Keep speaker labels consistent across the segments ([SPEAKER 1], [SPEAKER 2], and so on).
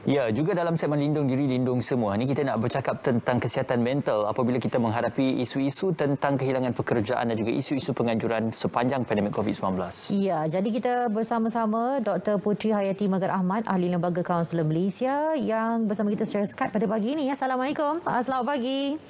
[SPEAKER 1] Ya, juga dalam segmen Lindung Diri, Lindung Semua ni kita nak bercakap tentang kesihatan mental apabila kita menghadapi isu-isu tentang kehilangan pekerjaan dan juga isu-isu penganjuran sepanjang pandemik COVID-19.
[SPEAKER 2] Ya, jadi kita bersama-sama Dr. Puteri Hayati Megat Ahmad, Ahli Lembaga Kaunselor Malaysia yang bersama kita secara Skype pada pagi ini. Assalamualaikum. Selamat pagi.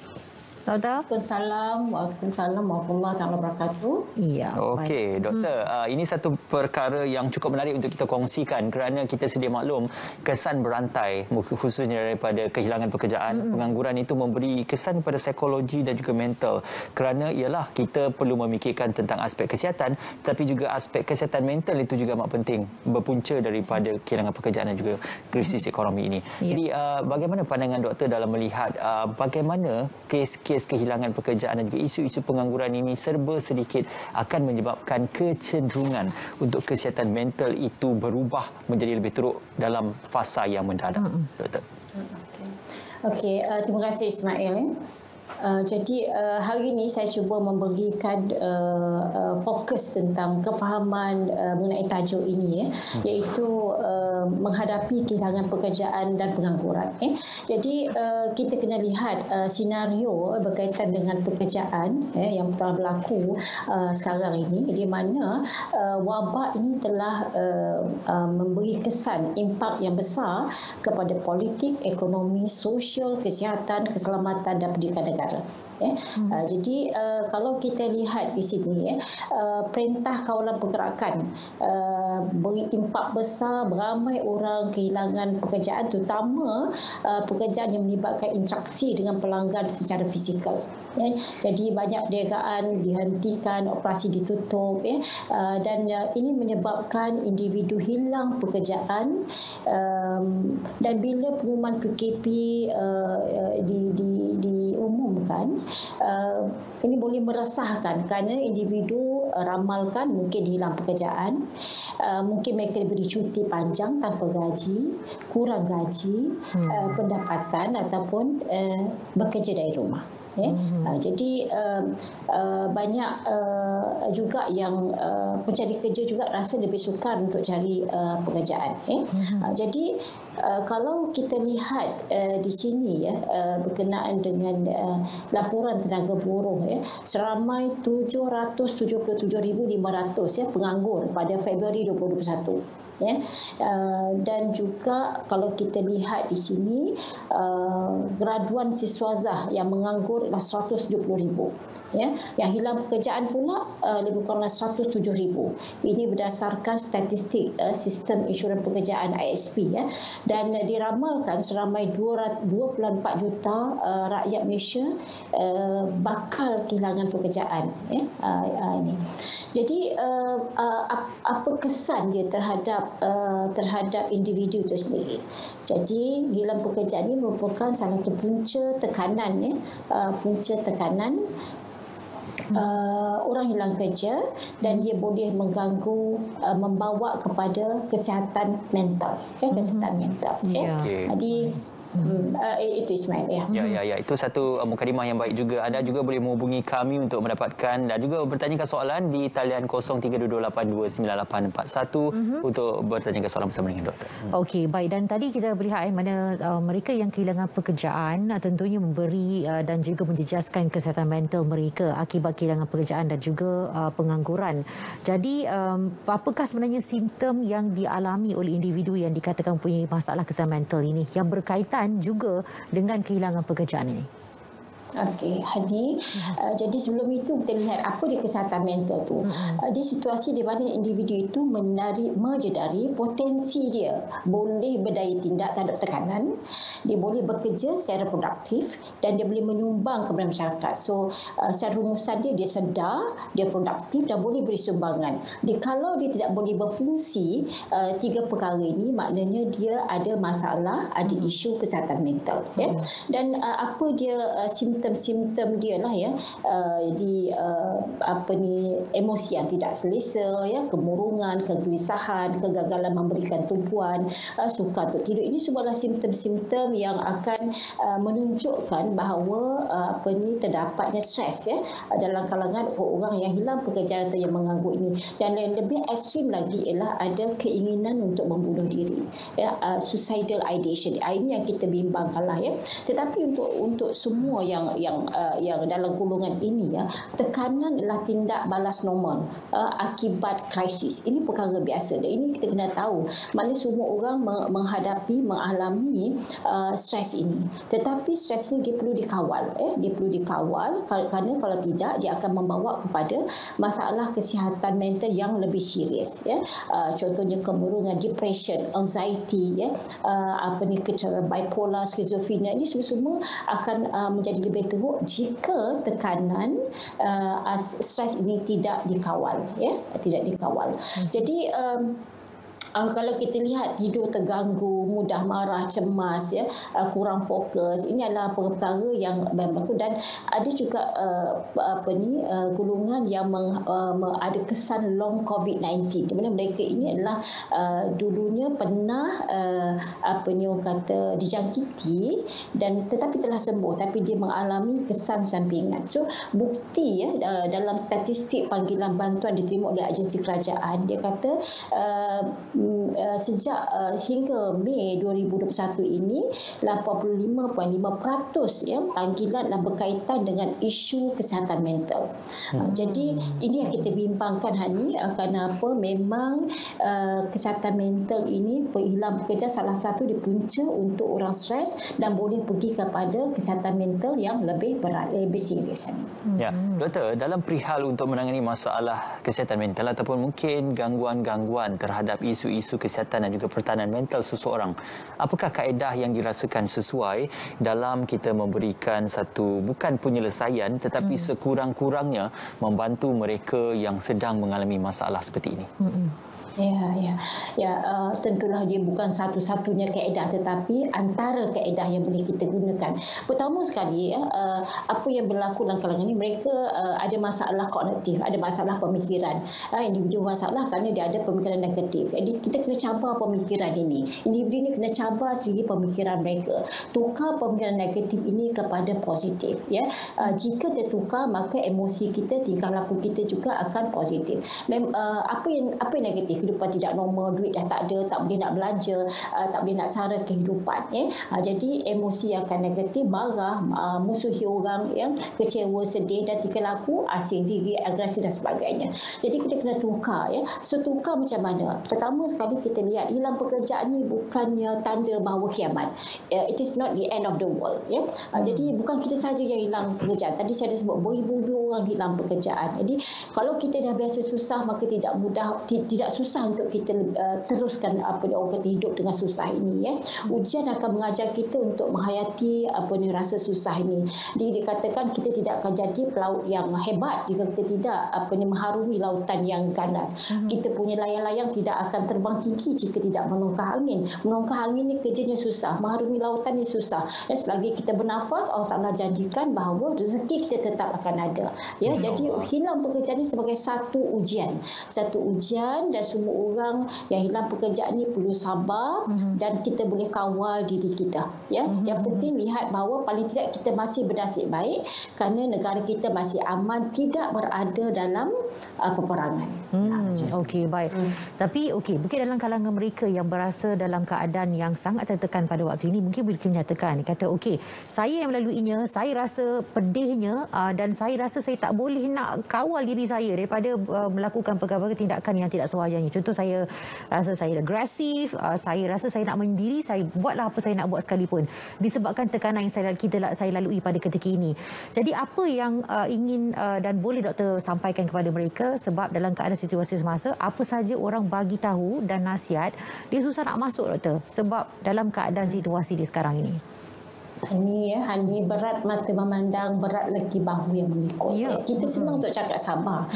[SPEAKER 2] Doktor.
[SPEAKER 3] Waalaikumsalam warahmatullahi wabarakatuh.
[SPEAKER 2] Ya.
[SPEAKER 1] Okey, doktor, ini satu perkara yang cukup menarik untuk kita kongsikan kerana kita sedia maklum kesan berantai khususnya daripada kehilangan pekerjaan, pengangguran itu memberi kesan pada psikologi dan juga mental. Kerana ialah kita perlu memikirkan tentang aspek kesihatan tapi juga aspek kesihatan mental itu juga amat penting berpunca daripada kehilangan pekerjaan dan juga krisis ekonomi ini.
[SPEAKER 2] Ya.
[SPEAKER 1] Jadi bagaimana pandangan doktor dalam melihat bagaimana kes kehilangan pekerjaan dan juga isu-isu pengangguran ini serba sedikit akan menyebabkan kecenderungan untuk kesihatan mental itu berubah menjadi lebih teruk dalam fasa yang mendadak, doktor.
[SPEAKER 3] Okey, terima kasih Ismail. Jadi hari ini saya cuba memberikan fokus tentang kefahaman mengenai tajuk ini, iaitu menghadapi kehilangan pekerjaan dan pengangguran. Jadi kita kena lihat senario berkaitan dengan pekerjaan yang telah berlaku sekarang ini, di mana wabak ini telah memberi kesan impak yang besar kepada politik, ekonomi, sosial, kesihatan, keselamatan dan pendidikan negara. Jadi kalau kita lihat di sini perintah kawalan pergerakan beri impak besar, beramai orang kehilangan pekerjaan, terutama pekerjaan yang melibatkan interaksi dengan pelanggan secara fizikal. Jadi banyak perniagaan dihentikan, operasi ditutup, dan ini menyebabkan individu hilang pekerjaan, dan bila pengumuman PKP diumumkan, ini boleh meresahkan kerana individu ramalkan mungkin hilang pekerjaan, mungkin mereka diberi cuti panjang tanpa gaji, kurang gaji, pendapatan ataupun bekerja dari rumah. Jadi banyak juga yang pencari kerja juga rasa lebih sukar untuk cari pekerjaan. Jadi kalau kita lihat di sini berkenaan dengan laporan tenaga buruh, seramai 777,500 penganggur pada Februari 2021. Dan juga kalau kita lihat di sini graduan siswazah yang menganggur adalah 170,000. Yang hilang pekerjaan pula lebih kurang 107,000. Ini berdasarkan statistik sistem insurans pekerjaan ISP, dan diramalkan seramai 2.4 juta rakyat Malaysia bakal kehilangan pekerjaan. Ini. Jadi apa kesan dia terhadap individu itu sendiri? Jadi hilang pekerjaan ini merupakan salah satu punca tekanan, orang hilang kerja, dan dia boleh mengganggu, membawa kepada kesihatan mental. Kesihatan mental. Jadi itu Ismail.
[SPEAKER 1] Ya, itu satu mukadimah yang baik juga. Anda juga boleh menghubungi kami untuk mendapatkan dan juga bertanyakan soalan di talian 0322829841 untuk bertanyakan soalan bersama dengan doktor.
[SPEAKER 2] Okey, baik. Dan tadi kita melihat mana mereka yang kehilangan pekerjaan tentunya memberi dan juga menjejaskan kesihatan mental mereka akibat kehilangan pekerjaan dan juga pengangguran. Jadi apakah sebenarnya simptom yang dialami oleh individu yang dikatakan punya masalah kesihatan mental ini yang berkaitan juga dengan kehilangan pekerjaan ini?
[SPEAKER 3] Okey, Hadi. Jadi sebelum itu kita lihat apa dia kesihatan mental tu. Di situasi di mana individu itu menyedari potensi dia boleh berdaya tindak terhadap tekanan, dia boleh bekerja secara produktif dan dia boleh menyumbang kepada masyarakat. So secara rumusan dia sedar, dia produktif dan boleh beri sumbangan. Kalau dia tidak boleh berfungsi tiga perkara ini, maknanya dia ada masalah, ada isu kesihatan mental. Dan apa dia simptom simptom-simptom dia lah ya, emosi yang tidak selesa ya, kemurungan, kegelisahan, kegagalan memberikan tumpuan, sukar untuk tidur. Ini semualah simptom-simptom yang akan menunjukkan bahawa terdapatnya stres ya dalam kalangan orang yang hilang pekerjaan atau yang menganggur ini. Dan yang lebih ekstrim lagi ialah ada keinginan untuk membunuh diri ya, suicidal ideation. Ini yang kita bimbangkanlah ya. Tetapi untuk semua yang dalam golongan ini ya, tekanan adalah tindak balas normal akibat krisis. Ini perkara biasa dan ini kita kena tahu mana semua orang mengalami stres ini. Tetapi stres ini dia perlu dikawal dia perlu dikawal kerana kalau tidak dia akan membawa kepada masalah kesihatan mental yang lebih serius ya. Contohnya kemurungan, depression, anxiety ya, bipolar, skizofrenia, ini semua akan menjadi lebih teruk jika tekanan stres ini tidak dikawal ya, tidak dikawal. Jadi kalau kita lihat tidur terganggu, mudah marah, cemas, ya, kurang fokus, ini adalah perkara yang berlaku. Dan ada juga golongan yang ada kesan long COVID-19, di mana mereka ini adalah dulunya pernah dijangkiti dan tetapi telah sembuh, tapi dia mengalami kesan sampingan. So bukti ya dalam statistik panggilan bantuan diterima oleh agensi kerajaan, dia kata sejak hingga Mei 2021 ini 85.5% ya panggilan yang berkaitan dengan isu kesihatan mental. Jadi ini yang kita bimbangkan Hani, kenapa memang kesihatan mental ini hilang pekerjaan salah satu di punca untuk orang stres dan boleh pergi kepada kesihatan mental yang lebih berat, lebih serius.
[SPEAKER 1] Ya, doktor, dalam perihal untuk menangani masalah kesihatan mental ataupun mungkin gangguan-gangguan terhadap isu-isu kesihatan dan juga pertahanan mental seseorang, apakah kaedah yang dirasakan sesuai dalam kita memberikan satu bukan penyelesaian tetapi sekurang-kurangnya membantu mereka yang sedang mengalami masalah seperti ini? Tentulah dia bukan satu-satunya kaedah, tetapi antara kaedah yang boleh kita gunakan. Pertama sekali, apa yang berlaku dalam kalangan ini, mereka ada masalah kognitif, ada masalah pemikiran. Individu masalah kerana dia ada pemikiran negatif. Jadi kita kena cabar pemikiran ini. Individu ini kena cabar segi pemikiran mereka. Tukar pemikiran negatif ini kepada positif. Ya, jika tertukar, maka emosi kita, tingkah laku kita juga akan positif. Apa yang negatif? Kehidupan tidak normal, duit dah tak ada, tak boleh nak belanja, tak boleh nak sara kehidupan. Jadi emosi akan negatif, marah, musuhi orang, kecewa, sedih dan tingkah laku, asing diri, agresi dan sebagainya. Jadi kita kena tukar. So tukar macam mana? Pertama sekali kita lihat hilang pekerjaan ni bukannya tanda bahawa kiamat. It is not the end of the world. Jadi bukan kita saja yang hilang pekerjaan. Tadi saya dah sebut beribu-ribu orang hilang pekerjaan. Jadi kalau kita dah biasa susah, maka tidak susah untuk kita teruskan orang kata hidup dengan susah ini. Ujian akan mengajar kita untuk menghayati rasa susah ini. Jadi dikatakan kita tidak akan jadi pelaut yang hebat jika kita tidak mengharungi lautan yang ganas. Kita punya layang-layang tidak akan terbang tinggi jika tidak menongkah angin. Menongkah angin ni kerjanya susah, mengharungi lautan ni susah. Selagi kita bernafas, Allah Ta'ala janjikan bahawa rezeki kita tetap akan ada. Jadi hilang pekerjaan ini sebagai satu ujian dan semua orang yang hilang pekerjaan ni perlu sabar dan kita boleh kawal diri kita. Yang penting lihat bahawa paling tidak kita masih bernasib baik kerana negara kita masih aman, tidak berada dalam peperangan.
[SPEAKER 2] Okey, baik. Tapi mungkin dalam kalangan mereka yang berasa dalam keadaan yang sangat tertekan pada waktu ini, mungkin boleh menyatakan, kata saya yang melaluinya, saya rasa pedihnya dan saya rasa saya tak boleh nak kawal diri saya daripada melakukan perkara-perkara tindakan yang tidak sewajarnya. Contoh, saya rasa saya agresif, saya rasa saya nak menyendiri, saya buatlah apa saya nak buat sekalipun disebabkan tekanan yang saya lalui pada ketika ini. Jadi apa yang ingin dan boleh doktor sampaikan kepada mereka, sebab dalam keadaan situasi semasa, apa saja orang bagi tahu dan nasihat, dia susah nak masuk doktor sebab dalam keadaan situasi di sekarang ini.
[SPEAKER 3] Ini Hani, berat mata memandang, berat lagi bahu yang memikul. Kita senang untuk cakap sabar.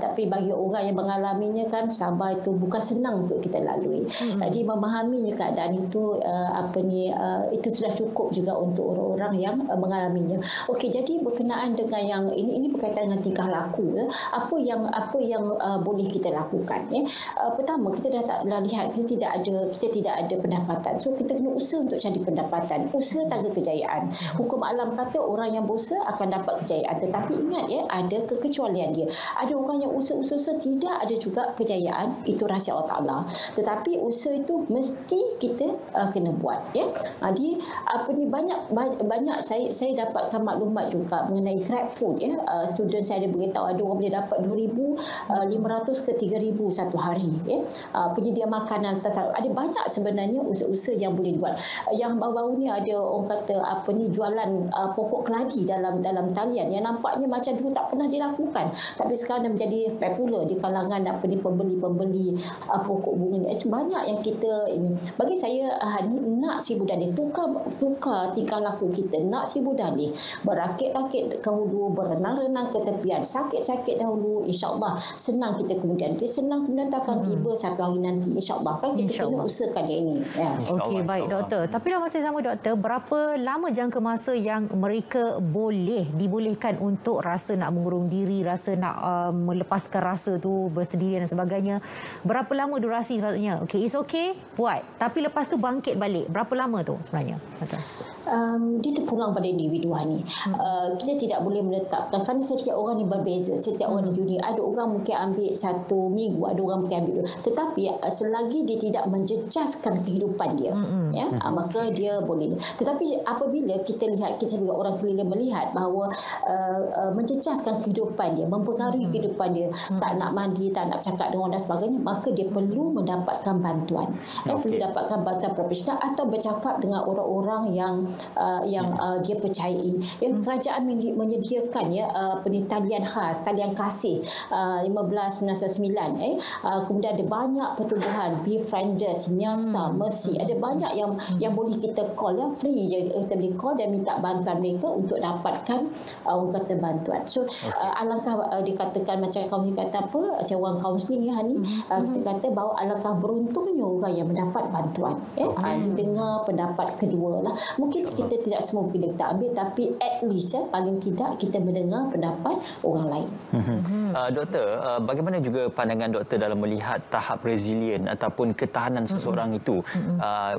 [SPEAKER 3] Tapi bagi orang yang mengalaminya kan, sabar itu bukan senang untuk kita lalui. Jadi memahami keadaan itu itu sudah cukup juga untuk orang-orang yang mengalaminya. Okey, jadi berkenaan dengan yang ini berkaitan dengan tingkah laku. Apa yang boleh kita lakukan? Pertama, kita dah lihat kita tidak ada pendapatan. So kita kena usaha untuk cari pendapatan. Usaha tangga kejayaan. Hukum alam kata orang yang berusaha akan dapat kejayaan. Tetapi ingat ada kekecualian dia. Ada orang yang usaha tidak ada juga kejayaan. Itu rahsia Allah Taala. Tetapi usaha itu mesti kita kena buat. Jadi banyak saya dapatkan maklumat juga mengenai GrabFood. Student saya ada beritahu ada orang boleh dapat 2,500 ke 3,000 satu hari. Penyedia makanan tetap. Ada banyak sebenarnya usaha-usaha yang boleh dibuat. Yang baru-baru ni ada orang kata jualan pokok keladi dalam talian yang nampaknya macam dulu tak pernah dilakukan, tapi sekarang dah menjadi popular di kalangan pembeli-pembeli pokok bunga ni. Banyak yang kita ini. Bagi saya nak si budaya tukar tingkah laku kita. Nak si budaya berakit-rakit dahulu, berenang-renang ke tepian, sakit-sakit dahulu, insya-Allah senang kita kemudian. Dia senang kemudian takkan tiba satu hari nanti, insya-Allah. Kan kita kena usahakan dia ini.
[SPEAKER 2] Okey, baik doktor. Tapi dalam masa yang sama doktor, berapa lama jangka masa yang mereka dibolehkan untuk rasa nak mengurung diri, rasa nak melepaskan rasa tu, bersendirian dan sebagainya? Berapa lama durasi sepatutnya? Okey, it's okay, buat. Tapi lepas tu bangkit balik. Berapa lama tu sebenarnya? Betul.
[SPEAKER 3] Dia terpulang pada individu ni. Kita tidak boleh menetapkan kerana setiap orang ni berbeza, setiap orang ni unik. Ada orang mungkin ambil 1 minggu, ada orang mungkin ambil 2. Tetapi selagi dia tidak menjejaskan kehidupan dia, maka dia boleh. Tetapi apabila kita lihat, kita sebagai orang keliling melihat bahawa menjejaskan kehidupan dia, mempengaruhi kehidupan dia, tak nak mandi, tak nak bercakap dengan orang dan sebagainya, maka dia perlu mendapatkan bantuan. Perlu dapatkan bantuan profesional atau bercakap dengan orang-orang yang dia percayai. Kerajaan menyediakan talian khas, talian kasih 1599. Kemudian ada banyak pertubuhan, Befrienders, Nyasa, Mercy. Ada banyak yang boleh kita call, free je kita boleh call dan minta bantuan mereka untuk dapatkan orang kata bantuan. So alangkah dikatakan macam kaunseling kata apa, seorang kaunseling kita kata bahawa alangkah beruntungnya orang yang mendapat bantuan. Didengar pendapat kedua lah. Mungkin kita tidak semua kita ambil, tapi at least paling tidak kita mendengar pendapat orang lain.
[SPEAKER 1] Doktor, bagaimana juga pandangan doktor dalam melihat tahap resilient ataupun ketahanan seseorang itu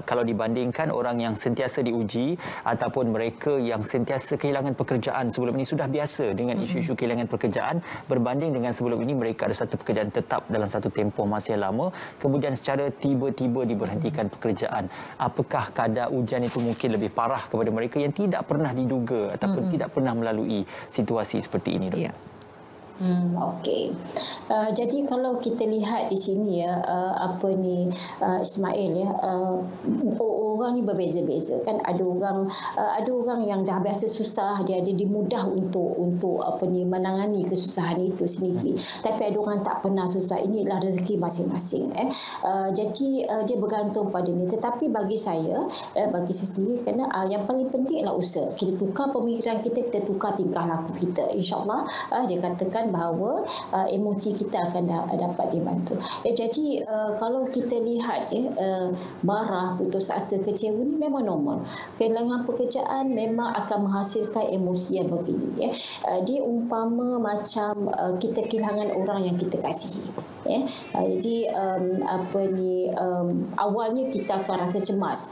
[SPEAKER 1] kalau dibandingkan orang yang sentiasa diuji ataupun mereka yang sentiasa kehilangan pekerjaan sebelum ini, sudah biasa dengan isu-isu kehilangan pekerjaan, berbanding dengan sebelum ini mereka ada satu pekerjaan tetap dalam satu tempoh masa yang lama, kemudian secara tiba-tiba diberhentikan pekerjaan. Apakah kadar ujian itu mungkin lebih parah kepada mereka yang tidak pernah diduga ataupun tidak pernah melalui situasi seperti ini, doktor?
[SPEAKER 3] Okey. Jadi kalau kita lihat di sini Ismail orang ni berbeza-beza kan. Ada orang yang dah biasa susah, dia mudah untuk menangani kesusahan itu sendiri. Tapi ada orang tak pernah susah. Inilah rezeki masing-masing. Jadi dia bergantung pada ni. Tetapi bagi saya sendiri, kerana yang paling penting adalah usaha. Kita tukar pemikiran kita tukar tingkah laku kita. InsyaAllah dia katakan bahawa emosi kita akan dapat dibantu. Jadi kalau kita lihat marah, putus asa, kecewa ni memang normal. Kehilangan pekerjaan memang akan menghasilkan emosi yang begini. Dia umpama macam kita kehilangan orang yang kita kasihi. Jadi awalnya kita akan rasa cemas,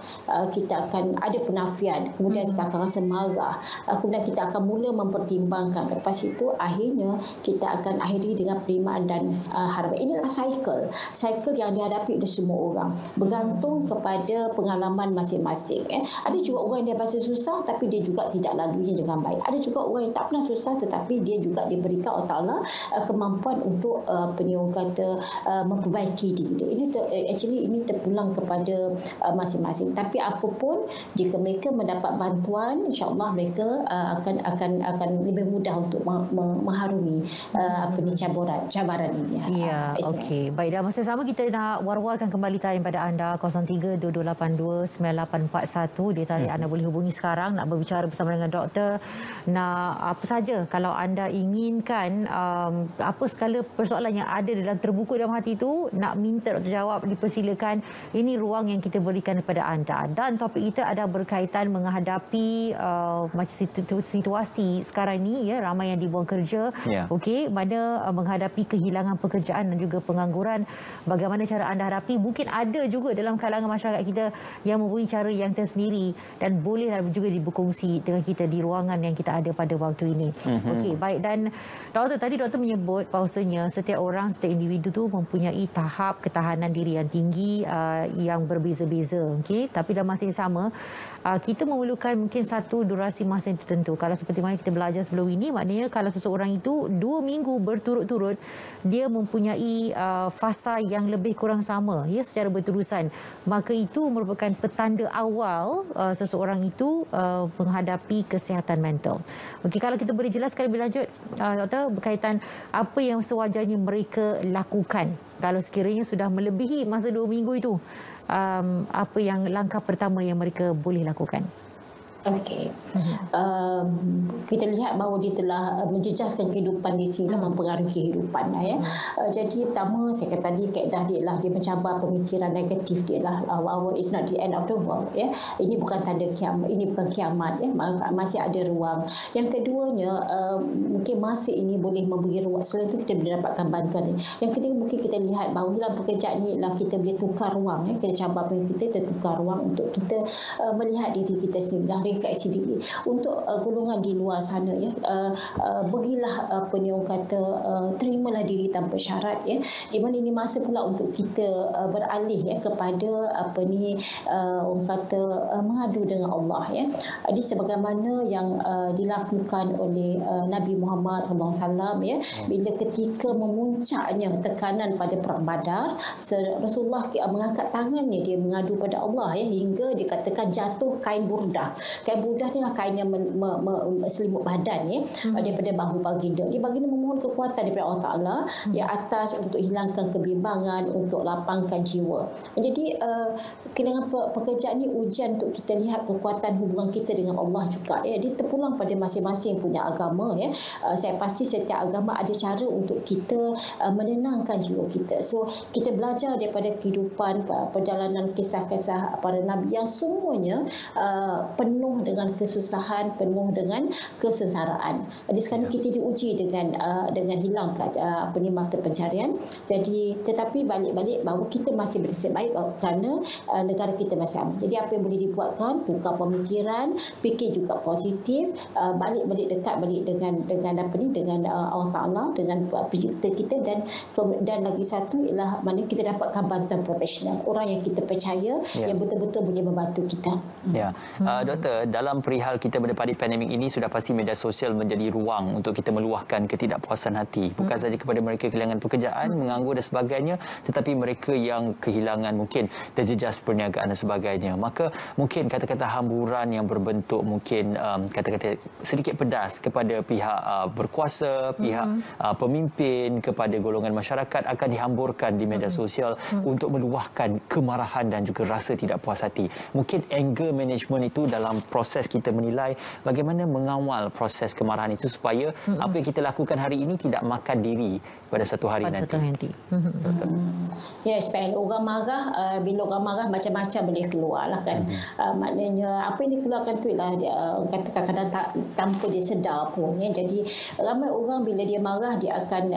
[SPEAKER 3] kita akan ada penafian, kemudian kita akan rasa marah, kemudian kita akan mula mempertimbangkan. Lepas itu akhirnya kita akan akhiri dengan penerimaan dan harapan. Inilah cycle yang dihadapi oleh semua orang, bergantung kepada pengalaman masing-masing. Ada juga orang yang dia biasa susah tapi dia juga tidak laluinya dengan baik. Ada juga orang yang tak pernah susah tetapi dia juga diberikan Allah Taala kemampuan untuk kata memperbaiki diri dia. Ini terpulang kepada masing-masing. Tapi apapun, jika mereka mendapat bantuan, insya-Allah mereka akan lebih mudah untuk mengharungi cabaran ini.
[SPEAKER 2] Ya, okey. Baik, dalam masa sama kita nak war-warkan kembali talian pada anda 0322829841. Dia talian anda boleh hubungi sekarang nak berbicara bersama dengan doktor. Nak apa saja kalau anda inginkan apa segala persoalan yang ada dalam terbuku dalam hati itu nak minta doktor jawab, dipersilakan. Ini ruang yang kita berikan kepada anda. Dan topik kita ada berkaitan menghadapi situasi sekarang ni, ya, ramai yang dibuang kerja. Okey, mana menghadapi kehilangan pekerjaan dan juga pengangguran. Bagaimana cara anda hadapi? Mungkin ada juga dalam kalangan masyarakat kita yang mempunyai cara yang tersendiri dan bolehlah juga berkongsi dengan kita di ruangan yang kita ada pada waktu ini. Okey, baik. Dan doktor menyebut bahawasanya setiap orang, setiap individu tu mempunyai tahap ketahanan diri yang tinggi yang berbeza-beza. Okey, tapi dalam masa yang sama kita memerlukan mungkin satu durasi masa yang tertentu. Kalau seperti mana kita belajar sebelum ini, maknanya kalau seseorang itu 2 minggu berturut-turut dia mempunyai fasa yang lebih kurang sama, ya, secara berterusan, maka itu merupakan petanda awal seseorang itu menghadapi kesihatan mental. Okey, kalau kita boleh jelaskan lebih lanjut, doktor, berkaitan apa yang sewajarnya mereka lakukan kalau sekiranya sudah melebihi masa 2 minggu itu, apa yang langkah pertama yang mereka boleh lakukan?
[SPEAKER 3] Okey. Kita lihat bahawa dia telah menjejaskan kehidupan di sini, mempengaruhi kehidupan. Jadi pertama, saya kata tadi, kaedah dia lah, dia mencabar pemikiran negatif dia lah. Our is not the end of the world. Ini bukan tanda kiamat, ini bukan kiamat. Masih ada ruang. Yang keduanya, mungkin masa ini boleh memberi ruang. Selain itu kita boleh dapatkan bantuan. Yang ketiga, mungkin kita lihat bahawa hilang pekerjaan ini lah, kita boleh tukar ruang. Kita cabar kita tukar ruang untuk kita melihat diri kita sendiri, refleksi diri. Untuk golongan di luar sana, berilah apa ni orang kata, terimalah diri tanpa syarat, di mana ini masa pula untuk kita beralih kepada apa ni orang kata mengadu dengan Allah, Jadi sebagaimana yang dilakukan oleh Nabi Muhammad SAW, bila ketika memuncaknya tekanan pada perang Badar, Rasulullah mengangkat tangannya, dia mengadu pada Allah, hingga dikatakan jatuh kain burdah. Kain burdah ni lah kain yang selimut badan daripada bahu baginda. Dia baginda memohon kekuatan daripada Allah Ta'ala di atas untuk hilangkan kebimbangan, untuk lapangkan jiwa. Jadi kehilangan pekerjaan ni ujian untuk kita lihat kekuatan hubungan kita dengan Allah juga. Dia terpulang pada masing-masing punya agama. Saya pasti setiap agama ada cara untuk kita menenangkan jiwa kita. So kita belajar daripada kehidupan, perjalanan kisah-kisah para Nabi yang semuanya penuh dengan kesusahan, penuh dengan kesengsaraan. Jadi sekarang kita diuji dengan hilang mata pencarian. Jadi tetapi balik-balik bahawa kita masih bernasib baik kerana negara kita masih aman. Jadi apa yang boleh dibuatkan, tukar pemikiran, fikir juga positif, balik dekat balik dengan Allah Taala, dengan pencipta kita, dan lagi satu ialah mana kita dapatkan bantuan profesional, orang yang kita percaya yang betul-betul boleh membantu kita.
[SPEAKER 1] Doktor, dalam perihal kita menghadapi pandemik ini, sudah pasti media sosial menjadi ruang untuk kita meluahkan ketidakpuasan hati. Bukan saja kepada mereka kehilangan pekerjaan, menganggur dan sebagainya, tetapi mereka yang kehilangan mungkin terjejas perniagaan dan sebagainya. Maka mungkin kata-kata hamburan yang berbentuk mungkin kata-kata sedikit pedas kepada pihak berkuasa, pihak pemimpin, kepada golongan masyarakat akan dihamburkan di media sosial untuk meluahkan kemarahan dan juga rasa tidak puas hati. Mungkin anger management itu dalam proses kita menilai bagaimana mengawal proses kemarahan itu supaya apa yang kita lakukan hari ini tidak makan diri pada satu hari nanti.
[SPEAKER 3] Supaya orang marah, bila orang marah macam-macam boleh keluar lah kan. Maknanya apa yang dikeluarkan tu lah kata kadang-kadang tanpa dia sedar pun. Jadi ramai orang bila dia marah dia akan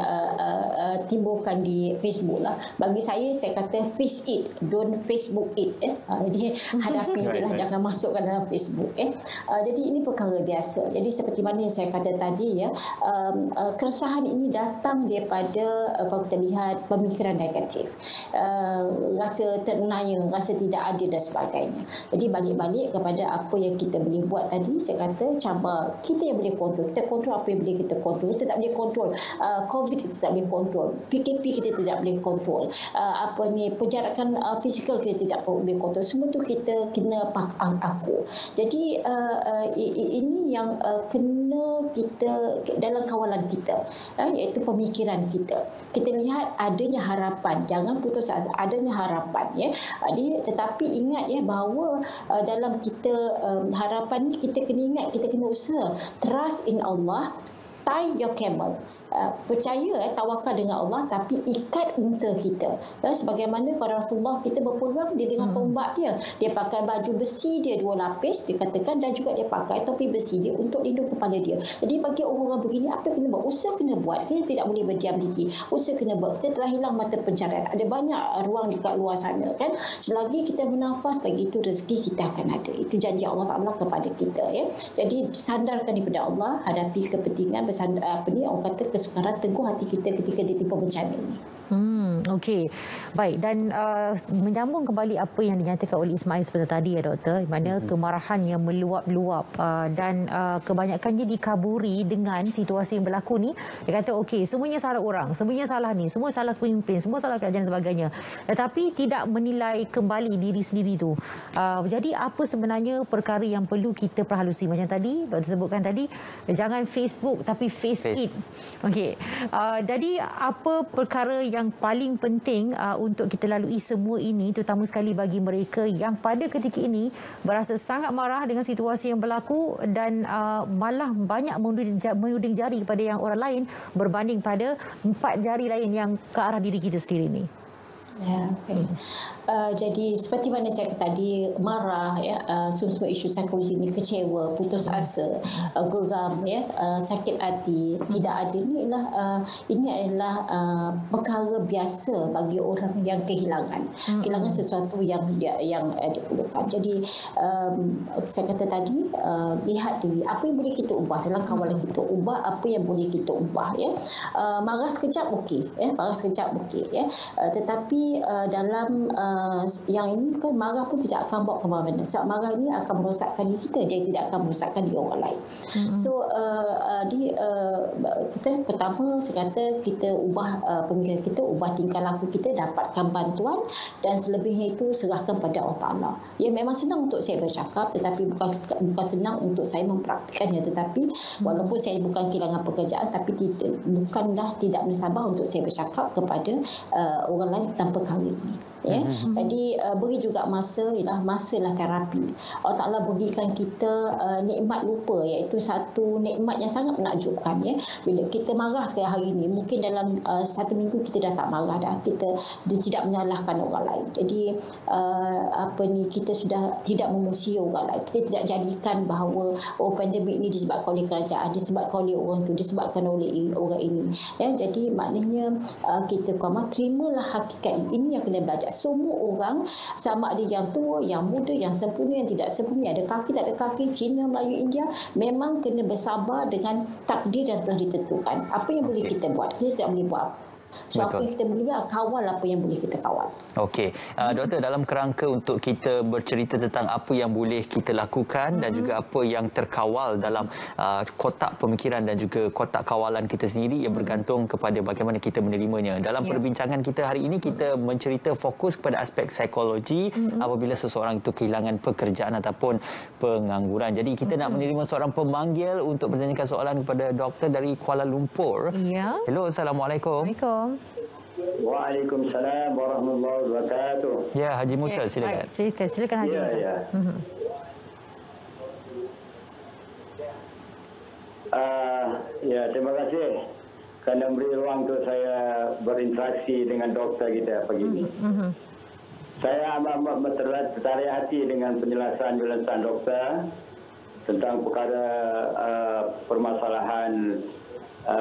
[SPEAKER 3] timbulkan di Facebook lah. Bagi saya kata face it, don't Facebook it. Jadi hadapi dia lah, jangan masukkan dalam Facebook. Facebook. Jadi ini perkara biasa. Jadi seperti mana yang saya kata tadi ya, keresahan ini datang daripada kalau kita lihat pemikiran negatif, rasa terniaya, rasa tidak adil dan sebagainya. Jadi balik-balik kepada apa yang kita boleh buat tadi, saya kata cabar kita yang boleh kontrol. Kita kontrol apa yang boleh kita kontrol. Kita tak boleh kontrol COVID, kita tak boleh kontrol. PKP kita tidak boleh kontrol. Penjarakan fizikal kita tidak boleh kontrol. Semua tu kita kena aku. Jadi ini yang kena kita dalam kawalan kita, iaitu pemikiran kita. Kita lihat adanya harapan, jangan putus asa, adanya harapan ya. Tetapi ingat ya bahawa dalam kita harapan ni kita kena ingat, kita kena usaha. Trust in Allah, tie your camel. Percaya, tawakal dengan Allah, tapi ikat unta kita. Sebagaimana pada Rasulullah kita berperang, dia dengan tombak dia. Dia pakai baju besi dia 2 lapis, dikatakan, dan juga dia pakai topi besi dia untuk lindung kepala dia. Jadi bagi orang-orang begini, apa kena buat? Usaha kena buat. Kita tidak boleh berdiam diri. Usaha kena buat. Kita telah hilang mata pencarian. Ada banyak ruang dekat luar sana kan. Selagi kita bernafas, lagi itu rezeki kita akan ada. Itu janji Allah Ta'ala kepada kita ya. Jadi sandarkan daripada Allah, hadapi kepentingan orang kata kesukaran, teguh hati kita ketika ditimpa bencana ini.
[SPEAKER 2] Okey. Baik, dan menyambung kembali apa yang dinyatakan oleh Ismail sebentar tadi ya doktor, di mana kemarahan yang meluap-luap dan kebanyakannya dikaburi dengan situasi yang berlaku ni. Dia kata okey, semuanya salah orang, semuanya salah ni, semua salah pemimpin, semua salah kerajaan dan sebagainya. Tetapi tidak menilai kembali diri sendiri tu. Jadi apa sebenarnya perkara yang perlu kita perhalusi? Macam tadi doktor sebutkan tadi, jangan Facebook tapi face it. Okey. Jadi apa perkara yang paling penting untuk kita lalui semua ini, terutama sekali bagi mereka yang pada ketika ini berasa sangat marah dengan situasi yang berlaku dan malah banyak menuding jari kepada yang orang lain berbanding pada 4 jari lain yang ke arah diri kita sendiri ni.
[SPEAKER 3] Ya, okay. Jadi seperti mana saya kata tadi, marah ya, semua isu psikologi ini, kecewa, putus asa, geram ya, sakit hati, tidak adil, ini adalah perkara biasa bagi orang yang kehilangan sesuatu yang diperlukan. Jadi saya kata tadi, lihat diri apa yang boleh kita ubah dalam kawalan kita, ubah apa yang boleh kita ubah ya. Marah sekejap okey ya, tetapi dalam yang ini kan marah pun tidak akan bawa ke mana-mana. Sebab marah ini akan merosakkan diri kita, dia tidak akan merosakkan diri orang lain. So kita pertama saya kata kita ubah pemikiran kita, ubah tingkah laku kita, dapatkan bantuan, dan selebihnya itu serahkan pada Allah Ta'ala. Ya, memang senang untuk saya bercakap, tetapi bukan senang untuk saya mempraktikannya. Tetapi walaupun saya bukan kehilangan pekerjaan, tapi bukanlah tidak bersabar untuk saya bercakap kepada orang lain tentang perkara ini. Ya. Jadi beri juga masalah terapi. Allah Ta'ala berikan kita nikmat lupa, iaitu satu nikmat yang sangat menakjubkan ya. Bila kita marah sekali hari ini, mungkin dalam 1 minggu kita dah tak marah dah, kita tidak menyalahkan orang lain. Jadi kita sudah tidak memusuhi orang lain. Kita tidak jadikan bahawa pandemik ini disebabkan oleh kerajaan, disebabkan oleh orang tu, disebabkan oleh orang ini ya. Jadi maknanya kita terimalah hakikat ini yang kena belajar. Semua orang, sama ada yang tua, yang muda, yang sempurna, yang tidak sempurna, ada kaki, tak ada kaki, Cina, Melayu, India, memang kena bersabar dengan takdir yang telah ditentukan. Apa yang boleh kita buat? Kita tidak boleh buat apa. So apa yang kita boleh buat, kawal apa yang boleh kita kawal.
[SPEAKER 1] Okey, doktor, dalam kerangka untuk kita bercerita tentang apa yang boleh kita lakukan dan juga apa yang terkawal dalam kotak pemikiran dan juga kotak kawalan kita sendiri, yang bergantung kepada bagaimana kita menerimanya. Dalam perbincangan kita hari ini, kita mencerita fokus kepada aspek psikologi apabila seseorang itu kehilangan pekerjaan ataupun pengangguran. Jadi kita nak menerima seorang pemanggil untuk bertanyakan soalan kepada doktor dari Kuala Lumpur.
[SPEAKER 2] Ya.
[SPEAKER 1] Hello, Assalamualaikum.
[SPEAKER 4] Waalaikumsalam warahmatullahi wabarakatuh.
[SPEAKER 1] Ya, Haji Musa, silakan.
[SPEAKER 2] Silakan Haji Musa.
[SPEAKER 4] Ya, terima kasih kerana beri ruang untuk saya berinteraksi dengan doktor kita pagi ini. Saya amat tertarik hati dengan penjelasan doktor tentang perkara permasalahan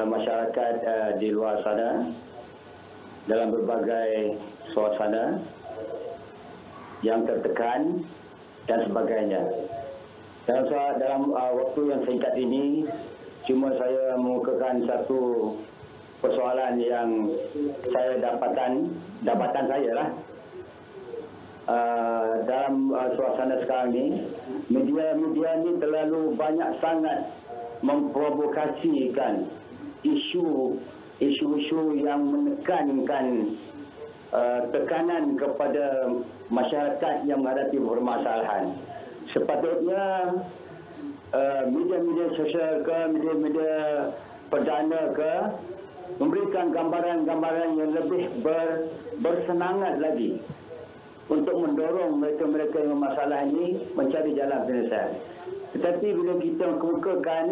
[SPEAKER 4] masyarakat di luar sana dalam berbagai suasana yang tertekan dan sebagainya. dalam waktu yang singkat ini, cuma saya mengukakan satu persoalan yang saya dapatan saya lah. Dalam suasana sekarang ni, media ni terlalu banyak sangat memprovokasikan isu-isu yang menekankan tekanan kepada masyarakat yang menghadapi permasalahan. Sepatutnya media-media sosial ke, media-media perdana ke, memberikan gambaran-gambaran yang lebih bersemangat lagi untuk mendorong mereka-mereka yang bermasalah ini mencari jalan penyelesaian. Tetapi bila kita kemukakan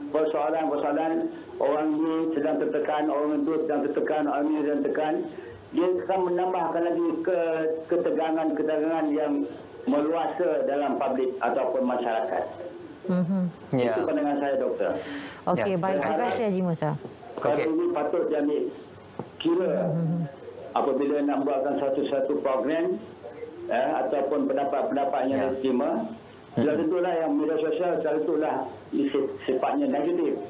[SPEAKER 4] persoalan-persoalan, orang ini sedang tertekan, orang itu sedang tertekan, orang ini sedang tertekan, dia akan menambahkan lagi ketegangan yang meluasa dalam publik ataupun masyarakat. Itu pandangan saya, Doktor.
[SPEAKER 2] Okey, baik. Terima kasih Haji Musa.
[SPEAKER 4] Kalau ini patut diambil kira apabila nak buatkan satu program ataupun pendapat-pendapat yang diterima. Sudah tentulah yang media sosial, sudah tentulah sifatnya negatif.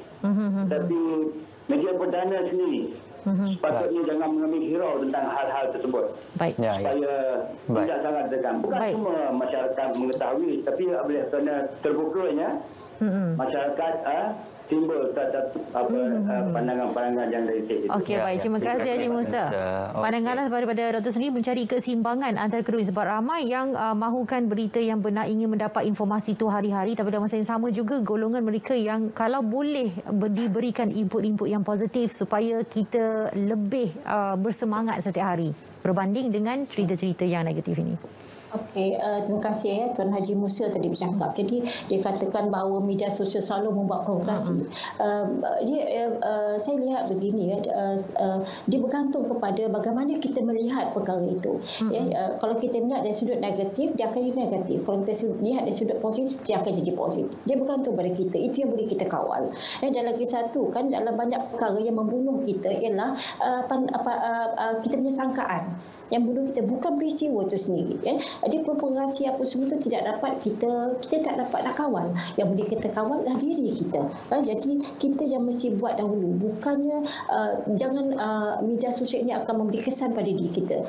[SPEAKER 4] Tapi media perdana sendiri sepatutnya jangan mengambil hirau tentang hal-hal tersebut.
[SPEAKER 2] Baik.
[SPEAKER 4] Supaya tidak sangat tekan. Bukan semua masyarakat mengetahui, tapi apabila kerana terbukanya masyarakat timbul pandangan-pandangan yang negatif.
[SPEAKER 2] Okey, baik. Terima kasih Haji Musa. Pandangan daripada Dr. sendiri mencari keseimbangan antara kedua, sebab ramai yang mahukan berita yang benar, ingin mendapat informasi itu hari-hari, tapi pada masa yang sama juga golongan mereka yang kalau boleh diberikan input-input yang positif supaya kita lebih bersemangat setiap hari berbanding dengan cerita-cerita yang negatif ini.
[SPEAKER 3] Okey, terima kasih Tuan Haji Musa tadi bercakap. Jadi dia katakan bahawa media sosial selalu membuat provokasi. Saya lihat begini, dia bergantung kepada bagaimana kita melihat perkara itu. Kalau kita melihat dari sudut negatif, dia akan jadi negatif. Kalau kita lihat dari sudut positif, dia akan jadi positif. Dia bergantung pada kita. Itu yang boleh kita kawal. Dan lagi satu, kan dalam banyak perkara yang membunuh kita ialah kita punya sangkaan. Yang bunuh kita bukan peristiwa itu sendiri. Dia provokasi apa semua itu tidak dapat kita tak dapat nak kawal. Yang boleh kita kawal adalah diri kita. Jadi kita yang mesti buat dahulu. Bukannya jangan media sosial ini akan memberi kesan pada diri kita.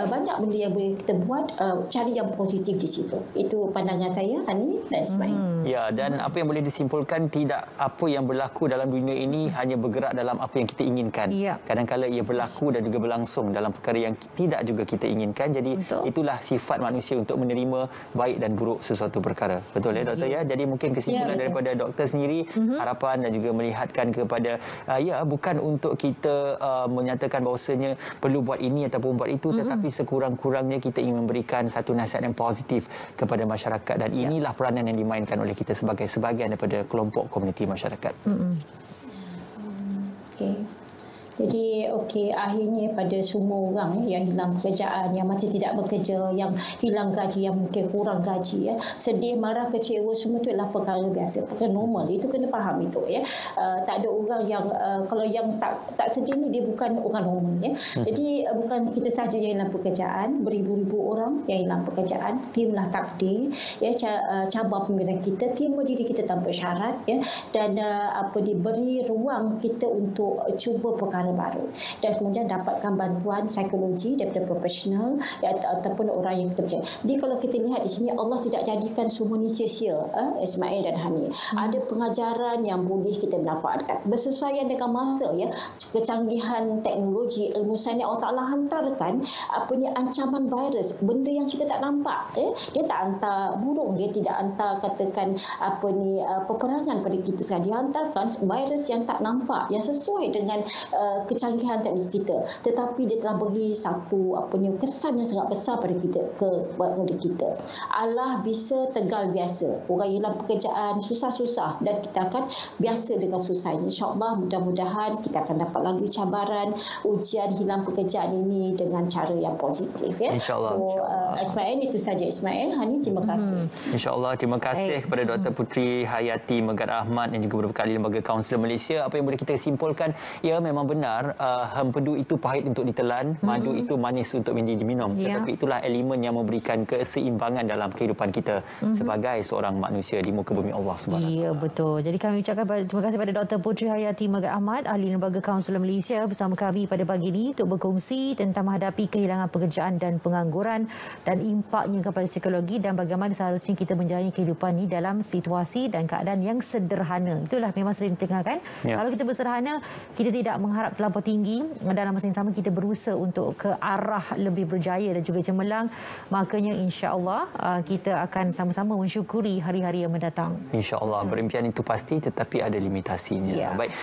[SPEAKER 3] Banyak benda yang boleh kita buat, cari yang positif di situ. Itu pandangan saya, Hani dan Ismail.
[SPEAKER 1] Ya, dan apa yang boleh disimpulkan, tidak apa yang berlaku dalam dunia ini hanya bergerak dalam apa yang kita inginkan. Kadang-kadang ia berlaku dan juga berlangsung dalam perkara yang tidak juga kita inginkan. Jadi itulah sifat manusia untuk menerima baik dan buruk sesuatu perkara. Betul ya Doktor ya? Jadi mungkin kesimpulan daripada Doktor sendiri, harapan dan juga melihatkan kepada bukan untuk kita menyatakan bahawasanya perlu buat ini ataupun buat itu, tetapi sekurang-kurangnya kita ingin memberikan satu nasihat yang positif kepada masyarakat, dan inilah peranan yang dimainkan oleh kita sebagai sebahagian daripada kelompok komuniti masyarakat.
[SPEAKER 3] Okey. Jadi akhirnya pada semua orang yang hilang pekerjaan, yang masih tidak bekerja, yang hilang gaji, yang mungkin kurang gaji, sedih, marah, kecewa, semua itu adalah perkara biasa, perkara normal. Itu kena faham itu tak ada orang yang kalau yang tak sedih ni dia bukan orang normal Jadi bukan kita saja yang hilang pekerjaan, beribu-ribu orang yang hilang pekerjaan. Timlah takdir cabar pimpinan kita, timur diri kita tanpa syarat dan diberi ruang kita untuk cuba perkara baru dan kemudian dapatkan bantuan psikologi daripada profesional ataupun orang yang kita percaya. Jadi kalau kita lihat di sini, Allah tidak jadikan semua ni sia-sia, Ismail dan Hani. Ada pengajaran yang boleh kita manfaatkan bersesuaian dengan masa kecanggihan teknologi, ilmu sains Allah Taala hantarkan ancaman virus, benda yang kita tak nampak. Dia tak hantar burung, dia tidak hantar katakan peperangan pada kita sekarang. Dia hantarkan virus yang tak nampak, yang sesuai dengan kecanggihan teknologi kita, tetapi dia telah beri satu kesan yang sangat besar pada kita. Allah bisa tegal biasa. Orang hilang pekerjaan susah-susah dan kita akan biasa dengan susah ini. InsyaAllah mudah-mudahan kita akan dapat lalui cabaran ujian hilang pekerjaan ini dengan cara yang positif
[SPEAKER 1] InsyaAllah.
[SPEAKER 3] So Ismail, itu saja Ismail. Hani, terima kasih.
[SPEAKER 1] InsyaAllah, terima kasih kepada Dr. Puteri Hayati Megat Ahmad yang juga merupakan ahli lembaga kaunselor Malaysia. Apa yang boleh kita simpulkan, memang benar benar hempedu itu pahit untuk ditelan, madu itu manis untuk diminum. Tetapi itulah elemen yang memberikan keseimbangan dalam kehidupan kita sebagai seorang manusia di muka bumi Allah Subhanahu.
[SPEAKER 2] Ya, betul. Jadi kami ucapkan terima kasih kepada Dr. Puteri Hayati Megat Ahmad, ahli Lembaga Kaunselor Malaysia bersama kami pada pagi ini untuk berkongsi tentang menghadapi kehilangan pekerjaan dan pengangguran dan impaknya kepada psikologi dan bagaimana seharusnya kita menjalani kehidupan ini dalam situasi dan keadaan yang sederhana. Itulah memang sering ditengahkan. Kalau kita bersederhana, kita tidak mengharap terlampau tinggi. Dalam masa yang sama kita berusaha untuk ke arah lebih berjaya dan juga cemerlang. Makanya insya-Allah kita akan sama-sama mensyukuri hari-hari yang mendatang.
[SPEAKER 1] Insya-Allah, berimpian itu pasti tetapi ada limitasinya. Baik.